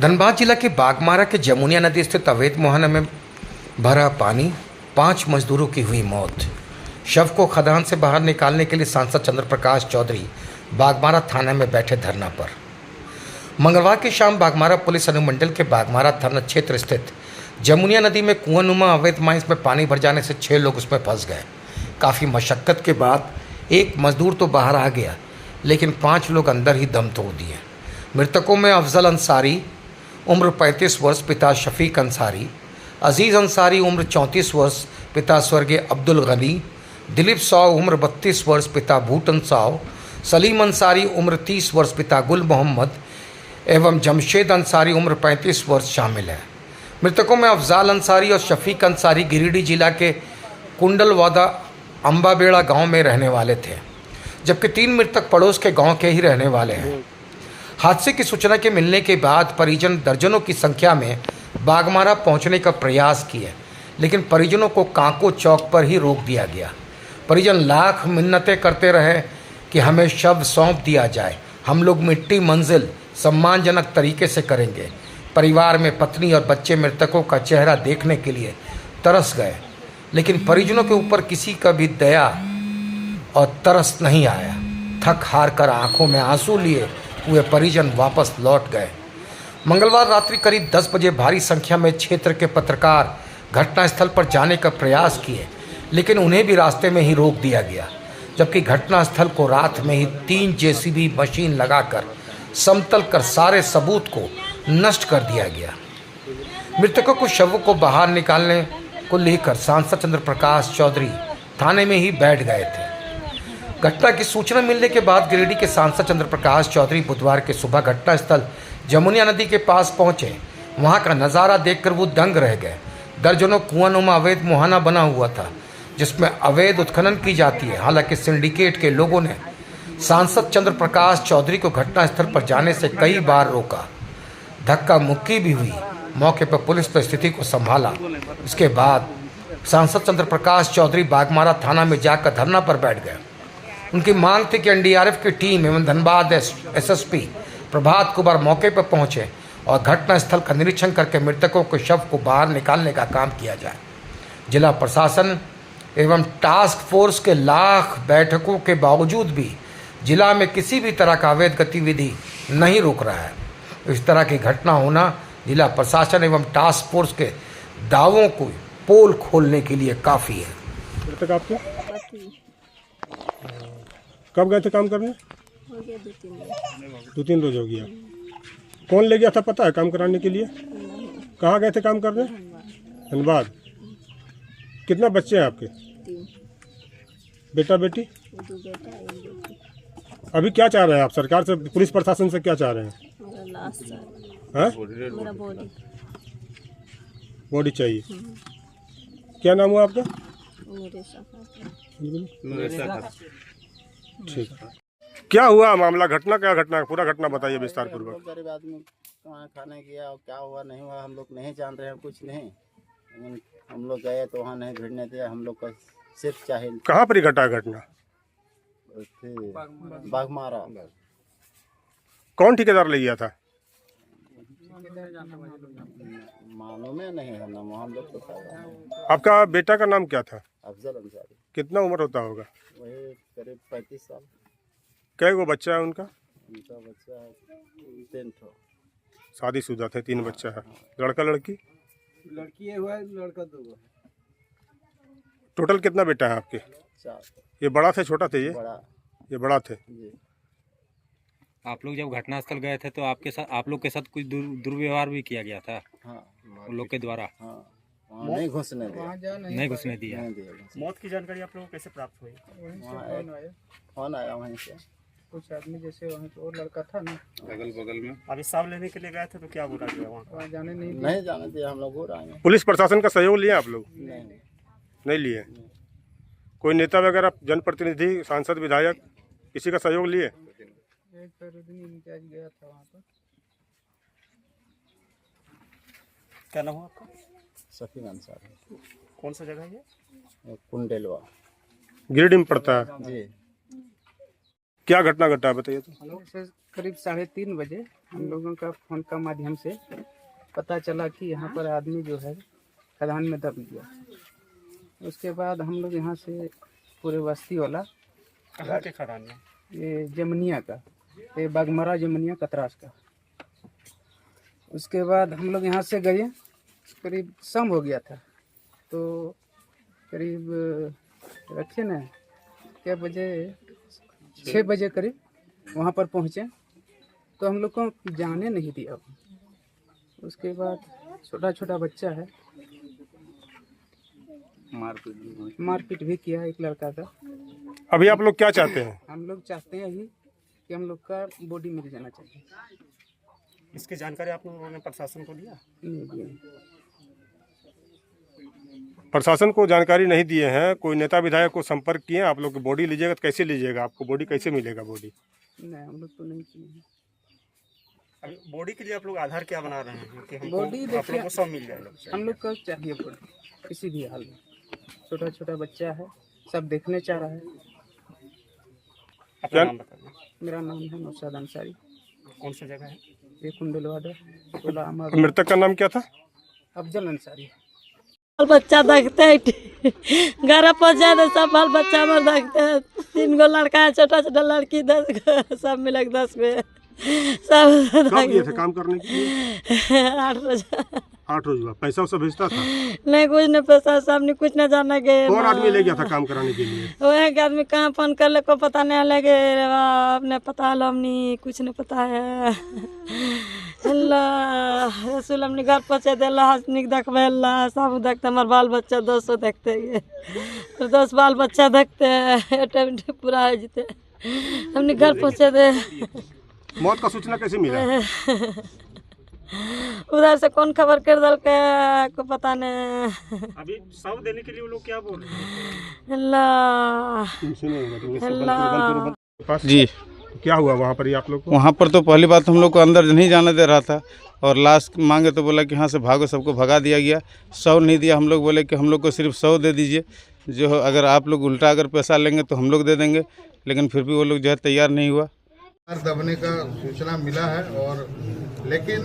धनबाद जिला के बागमारा के जमुनिया नदी स्थित अवैध मोहना में भरा पानी, 5 मजदूरों की हुई मौत। शव को खदान से बाहर निकालने के लिए सांसद चंद्र प्रकाश चौधरी बागमारा थाना में बैठे धरना पर। मंगलवार की शाम बागमारा पुलिस अनुमंडल के बागमारा थाना क्षेत्र स्थित जमुनिया नदी में कुआंनुमा अवैध माइंस में पानी भर जाने से 6 लोग उसमें फंस गए। काफ़ी मशक्क़त के बाद एक मजदूर तो बाहर आ गया, लेकिन 5 लोग अंदर ही दम तोड़ दिए। मृतकों में अफजल अंसारी उम्र 35 वर्ष पिता शफीक अंसारी, अजीज़ अंसारी उम्र 34 वर्ष पिता स्वर्गीय अब्दुल गनी, दिलीप साव उम्र 32 वर्ष पिता भूटन साव, सलीम अंसारी उम्र 30 वर्ष पिता गुल मोहम्मद एवं जमशेद अंसारी उम्र 35 वर्ष शामिल है। मृतकों में अफजाल अंसारी और शफीक अंसारी गिरिडीह जिला के कुंडलवादा अम्बाबेड़ा गांव में रहने वाले थे, जबकि 3 मृतक पड़ोस के गांव के ही रहने वाले हैं। हादसे की सूचना के मिलने के बाद परिजन दर्जनों की संख्या में बागमारा पहुंचने का प्रयास किए, लेकिन परिजनों को कांको चौक पर ही रोक दिया गया। परिजन लाख मिन्नतें करते रहे कि हमें शव सौंप दिया जाए, हम लोग मिट्टी मंजिल सम्मानजनक तरीके से करेंगे। परिवार में पत्नी और बच्चे मृतकों का चेहरा देखने के लिए तरस गए, लेकिन परिजनों के ऊपर किसी का भी दया और तरस नहीं आया। थक हार कर आंखों में आंसू लिए हुए परिजन वापस लौट गए। मंगलवार रात्रि करीब 10 बजे भारी संख्या में क्षेत्र के पत्रकार घटनास्थल पर जाने का प्रयास किए, लेकिन उन्हें भी रास्ते में ही रोक दिया गया, जबकि घटनास्थल को रात में ही 3 जेसीबी मशीन लगाकर समतल कर सारे सबूत को नष्ट कर दिया गया। मृतकों को शवों को बाहर निकालने को लेकर सांसद चंद्र प्रकाश चौधरी थाने में ही बैठ गए थे। घटना की सूचना मिलने के बाद गिरिडीह के सांसद चंद्र प्रकाश चौधरी बुधवार के सुबह घटनास्थल जमुनिया नदी के पास पहुंचे। वहां का नज़ारा देखकर वो दंग रह गए। दर्जनों कुआंनुमा अवैध मुहाना बना हुआ था, जिसमें अवैध उत्खनन की जाती है। हालांकि सिंडिकेट के लोगों ने सांसद चंद्र प्रकाश चौधरी को घटनास्थल पर जाने से कई बार रोका। धक्का मुक्की भी हुई। मौके पर पुलिस ने स्थिति को संभाला। इसके बाद सांसद चंद्र प्रकाश चौधरी बागमारा थाना में जाकर धरना पर बैठ गए। उनकी मांग थी कि एनडीआरएफ की टीम एवं धनबाद एसएसपी प्रभात कुमार मौके पर पहुंचे और घटनास्थल का निरीक्षण करके मृतकों के शव को बाहर निकालने का काम किया जाए। जिला प्रशासन एवं टास्क फोर्स के लाख बैठकों के बावजूद भी जिला में किसी भी तरह का अवैध गतिविधि नहीं रुक रहा है। इस तरह की घटना होना जिला प्रशासन एवं टास्क फोर्स के दावों को पोल खोलने के लिए काफ़ी है। कब गए थे काम करने? हो गया 2-3 रोज हो गया। कौन ले गया था पता है काम कराने के लिए? कहाँ गए थे काम करने? धनबाद। कितना बच्चे हैं आपके? 3। बेटा बेटी? 2 बेटा 1 बेटी। अभी क्या चाह रहे हैं आप सरकार से, पुलिस प्रशासन से क्या चाह रहे हैं? मेरा लास्ट हैं? मेरा बॉडी चाहिए। क्या नाम हुआ आपका? ठीक। क्या हुआ मामला, घटना क्या घटना, पूरा घटना बताइए विस्तार पूर्वक। गरीब आदमी कहाँ खाने गया और क्या हुआ नहीं हुआ हम लोग नहीं जान रहे हैं कुछ नहीं, लेकिन हम लोग गए तो वहाँ नहीं भिड़ने दिया। हम लोग का सिर्फ चाहिए। कहाँ पर घटा घटना? बागमारा। कौन ठेकेदार ले गया था? मालूम है नहीं है नाम, हम लोग तो। आपका बेटा का नाम क्या था? अफजल अंसारी। कितना उम्र होता होगा? वही करीब 35 साल। कै गो बच्चा है उनका? उनका बच्चा 3 ठो। शादीशुदा थे, 3 बच्चा है। लड़का लड़की? लड़की हुआ है, लड़का 2 है। टोटल कितना बेटा है आपके? 4। ये बड़ा थे छोटा थे? ये बड़ा थे जी। आप लोग जब घटनास्थल गए थे तो आप लोग के साथ कुछ दुर्व्यवहार भी किया गया था? हाँ, उन लोग के द्वारा? हाँ, नहीं घुसने दिया। नहीं घुसने दिया। मौत की जानकारी आप लोगों को कैसे प्राप्त हुई? फोन आया वहीं से। कुछ आदमी जैसे वहाँ पे और लड़का था ना अगल बगल में, अभी साहब लेने के लिए गए थे तो क्या बोला गया वहाँ जाने नहीं जाने दिया। हम लोग हो रहे हैं। पुलिस प्रशासन का सहयोग लिया आप लोग? नहीं लिए। कोई नेता वगैरह, जनप्रतिनिधि, सांसद, विधायक, किसी का सहयोग लिए? एक फरीदुद्दीन इम्तियाज गया था वहाँ पर। क्या नाम है आपका? शफीक अंसारी। कौन सा जगह है ये? कुंडलवा। गिरिडीह में पड़ता है जी। क्या घटना घटा है बताइए तो। सर करीब 3:30 बजे हम लोगों का फोन का माध्यम से पता चला कि यहाँ पर आदमी जो है खदान में दब गया। उसके बाद हम लोग यहाँ से पूरे बस्ती वाला कहाँ के खदान में? ये जमनिया का, ये बागमरा जमनिया कतरास का। उसके बाद हम लोग यहाँ से गए, करीब शाम हो गया था, तो करीब रखे ना क्या बजे 6 बजे करीब वहाँ पर पहुँचे, तो हम लोग को जाने नहीं दिया। उसके बाद छोटा छोटा बच्चा है, मारपीट भी किया एक लड़का का। अभी आप लोग क्या चाहते हैं? हम लोग चाहते हैं ही कि हम लोग का बॉडी मिल जाना चाहिए। इसकी जानकारी आप लोगों ने प्रशासन को दिया? नहीं दिया। प्रशासन को जानकारी नहीं दिए हैं, कोई नेता विधायक को संपर्क किए? आप लोग बॉडी लीजिएगा तो कैसे लीजिएगा? आपको बॉडी कैसे मिलेगा? बॉडी नहीं, हम लोग तो नहीं किए हैं। अभी बॉडी के लिए आप लोग आधार क्या बना रहे हैं कि बॉडी देखिए, को सब मिल जाए? हम लोग को चाहिए बॉडी किसी भी हाल में। छोटा छोटा बच्चा है, सब देखने चाह रहा है। अपना नाम बताइए। मेरा नाम है नौशाद अंसारी। कौन सी जगह है? ये कुंडलवाड़ा टोला अमर। मृतक का नाम क्या था? अफजल अंसारी। बाल बच्चा देखते हैं, घर पहुँचा दे सब बाल बच्चा में देखते हैं। 3 गो लड़का है, छोटा छोटा लड़की 10 गो, सब मिले 10 गो सब। कब गए थे काम करने के लिए? 8 रोज। 8 रोज हुआ। पैसा वैसा भेजता था? नहीं, कुछ नहीं पैसा, सब नहीं, कुछ नहीं जाना गए। कौन आदमी ले गया था काम कराने के लिए? वो एक आदमी कहाँ फोन कर ले को पता नहीं लगे, अपने पता है हमनी कुछ नहीं पता है। अल्लाह रसूल हमने घर पहुँचे दे, अल्लाह हंसनी देखबे, अल्लाह सब देखते, हमारे बाल बच्चा 200 देखते ये, 10 बाल बच्चा देखते हैं, पूरा है जीते हमने घर पहुँचे दे। मौत का सूचना कैसे मिला? उधर से कौन खबर कर दल के को पता नहीं। अभी शव देने के लिए वो लोग क्या बोल रहे हैं? अल्लाह जी, क्या हुआ वहाँ पर? आप लोग को वहाँ पर तो पहली बात हम लोग को अंदर नहीं जाने दे रहा था, और लाश मांगे तो बोला कि यहाँ से भागो, सबको भगा दिया गया। 100 नहीं दिया, हम लोग बोले कि हम लोग को सिर्फ 100 दे दीजिए, जो अगर आप लोग उल्टा अगर पैसा लेंगे तो हम लोग दे देंगे, लेकिन फिर भी वो लोग जो है तैयार नहीं हुआ। दबने का सूचना मिला है, और लेकिन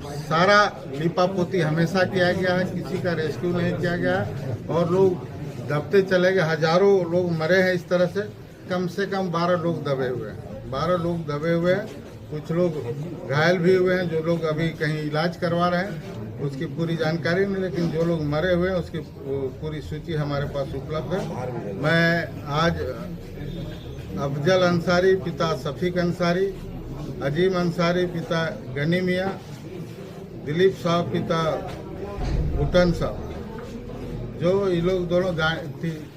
सारा लिपापोती हमेशा किया गया है, किसी का रेस्क्यू नहीं किया गया है, और लोग दबते चले गए। हजारों लोग मरे हैं इस तरह से कम 12 लोग दबे हुए हैं। 12 लोग दबे हुए हैं, कुछ लोग घायल भी हुए हैं, जो लोग अभी कहीं इलाज करवा रहे हैं, उसकी पूरी जानकारी नहीं, लेकिन जो लोग मरे हुए हैं उसकी पूरी सूची हमारे पास उपलब्ध है। मैं आज अफजल अंसारी पिता सफ़ीक अंसारी, अजीम अंसारी पिता गनी मियाँ, दिलीप साहब पिता भूटन साहब, जो ये लोग दोनों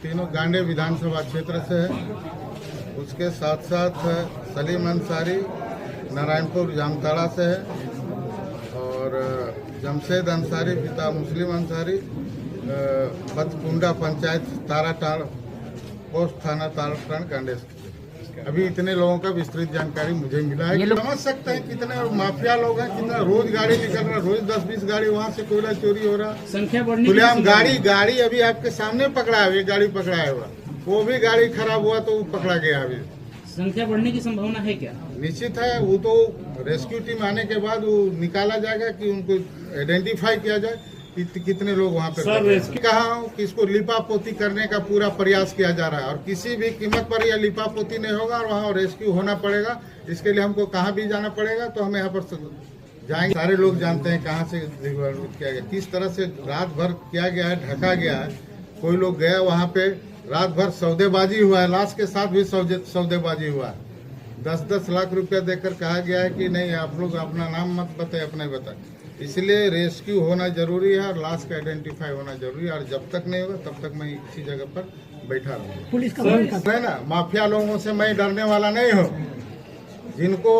तीनों गांडे विधानसभा क्षेत्र से है। उसके साथ साथ सलीम अंसारी नारायणपुर जामताड़ा से है, और जमशेद अंसारी पिता मुस्लिम अंसारी बतकुंडा पंचायत ताराटाड़ पोस्ट थाना ताराटाड़ कांडे से। अभी इतने लोगों का विस्तृत जानकारी मुझे मिला है। समझ सकते हैं कितने माफिया लोग हैं, कितना रोज गाड़ी निकल रहा है, रोज 10-20 गाड़ी वहाँ से कोयला चोरी हो रहा है, संख्या बढ़ने खुलेआम गाड़ी अभी आपके सामने पकड़ा है, एक गाड़ी पकड़ा है हुआ, वो भी गाड़ी खराब हुआ तो वो पकड़ा गया। अभी संख्या बढ़ने की संभावना है क्या? निश्चित है, वो तो रेस्क्यू टीम आने के बाद वो निकाला जाएगा कि उनको आइडेंटिफाई किया जाए कितने लोग वहाँ पे कहा हूँ कि इसको लिपापोती करने का पूरा प्रयास किया जा रहा है, और किसी भी कीमत पर यह लिपापोती नहीं होगा, और वहाँ रेस्क्यू होना पड़ेगा। इसके लिए हमको कहाँ भी जाना पड़ेगा, तो हमें यहाँ पर जाएंगे। सारे लोग जानते हैं कहाँ से किया गया, किस तरह से रात भर किया गया है, ढका गया है। कोई लोग गया वहाँ पे, रात भर सौदेबाजी हुआ है, लाश के साथ भी सौदेबाजी हुआ है। 10-10 लाख रुपया देकर कहा गया है कि नहीं आप लोग अपना नाम मत बताए, अपने बताए। इसलिए रेस्क्यू होना जरूरी है, और लाश का आइडेंटिफाई होना जरूरी है, और जब तक नहीं होगा तब तक मैं इसी जगह पर बैठा रहूँगा। पुलिस का है ना, माफिया लोगों से मैं डरने वाला नहीं हूँ। जिनको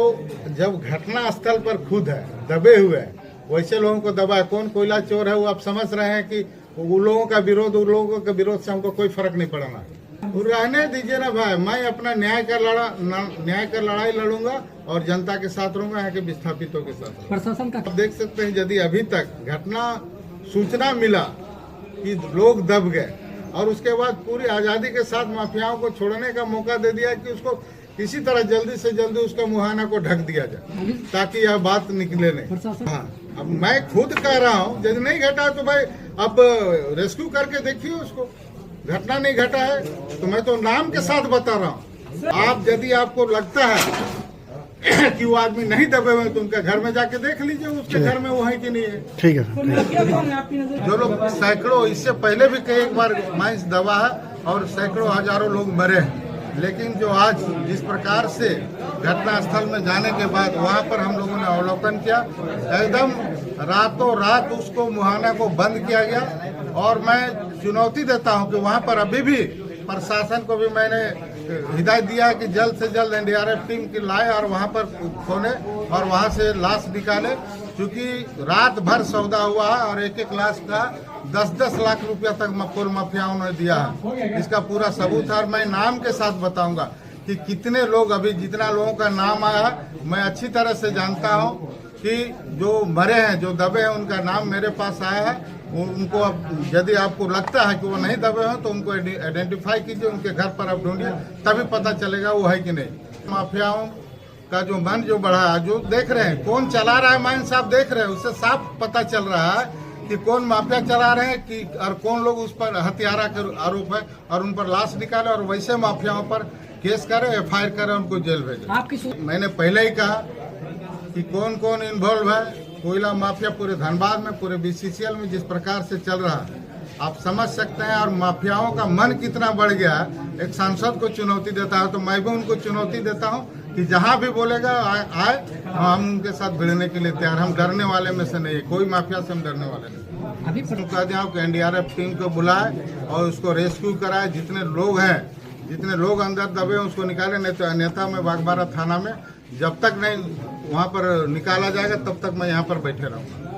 जब घटना स्थल पर खुद है, दबे हुए हैं, वैसे लोगों को दबा है। कौन कोयला चोर है वो आप समझ रहे हैं कि उन लोगों का विरोध से हमको कोई फर्क नहीं पड़ना। रहने दीजिए ना भाई, मैं अपना न्याय का लड़ाई लड़ूंगा, और जनता के साथ रहूंगा, यहाँ के विस्थापितों के साथ। प्रशासन का आप देख सकते हैं, यदि अभी तक घटना सूचना मिला कि लोग दब गए, और उसके बाद पूरी आज़ादी के साथ माफियाओं को छोड़ने का मौका दे दिया कि उसको किसी तरह जल्दी से जल्दी उसका मुहाना को ढक दिया जाए ताकि यह बात निकले नहीं। हाँ, अब मैं खुद कह रहा हूँ यदि नहीं घटा तो भाई अब रेस्क्यू करके देखिए उसको। घटना नहीं घटा है तो मैं तो नाम के साथ बता रहा हूँ। आप यदि आपको लगता है कि वो आदमी नहीं दबे हुए तो उनके घर में जाके देख लीजिए उसके घर में वो है कि नहीं है। ठीक है। जो लोग सैकड़ों, इससे पहले भी कई बार माइंस दबा है और सैकड़ों हजारों लोग मरे हैं, लेकिन जो आज जिस प्रकार से घटना स्थल में जाने के बाद वहां पर हम लोगों ने अवलोकन किया, एकदम रातों रात उसको मुहाना को बंद किया गया। और मैं चुनौती देता हूं कि वहां पर अभी भी प्रशासन को भी मैंने हिदायत दिया कि जल्द से जल्द एनडीआरएफ टीम की लाए और वहां पर खोले और वहां से लाश निकाले, क्योंकि रात भर सौदा हुआ है और एक लाश का 10-10 लाख रुपया तक पूर्व माफियाओं ने दिया है। इसका पूरा सबूत है और मैं नाम के साथ बताऊंगा कि कितने लोग, अभी जितना लोगों का नाम आया मैं अच्छी तरह से जानता हूं कि जो मरे हैं, जो दबे हैं, उनका नाम मेरे पास आया है। उनको अब यदि आपको लगता है कि वो नहीं दबे हैं तो उनको आइडेंटिफाई कीजिए, उनके घर पर आप ढूंढिए, तभी पता चलेगा वो है कि नहीं। माफियाओं का जो मन जो बढ़ा है, जो देख रहे हैं कौन चला रहा है, माइन साहब देख रहे हैं, उससे साफ पता चल रहा है कि कौन माफिया चला रहे हैं कि और कौन लोग उस पर हत्यारा के आरोप है और उन पर लाश निकाले और वैसे माफियाओं पर केस करे, FIR करे, उनको जेल भेजे। मैंने पहले ही कहा कि कौन कौन इन्वॉल्व है। कोयला माफिया पूरे धनबाद में, पूरे BCCL में जिस प्रकार से चल रहा है आप समझ सकते हैं, और माफियाओं का मन कितना बढ़ गया है। एक सांसद को चुनौती देता है तो मैं भी उनको चुनौती देता हूं कि जहां भी बोलेगा आए, हम उनके साथ भिड़ने के लिए तैयार। हम डरने वाले में से नहीं है, कोई माफिया से हम डरने वाले नहीं। अभी कह दिया कि एनडीआरएफ टीम को बुलाए और उसको रेस्क्यू कराए। जितने लोग हैं, जितने लोग अंदर दबे उसको निकाले, नहीं तो अन्यथा में बागबारा थाना में जब तक नहीं वहाँ पर निकाला जाएगा तब तक मैं यहाँ पर बैठे रहूँगा।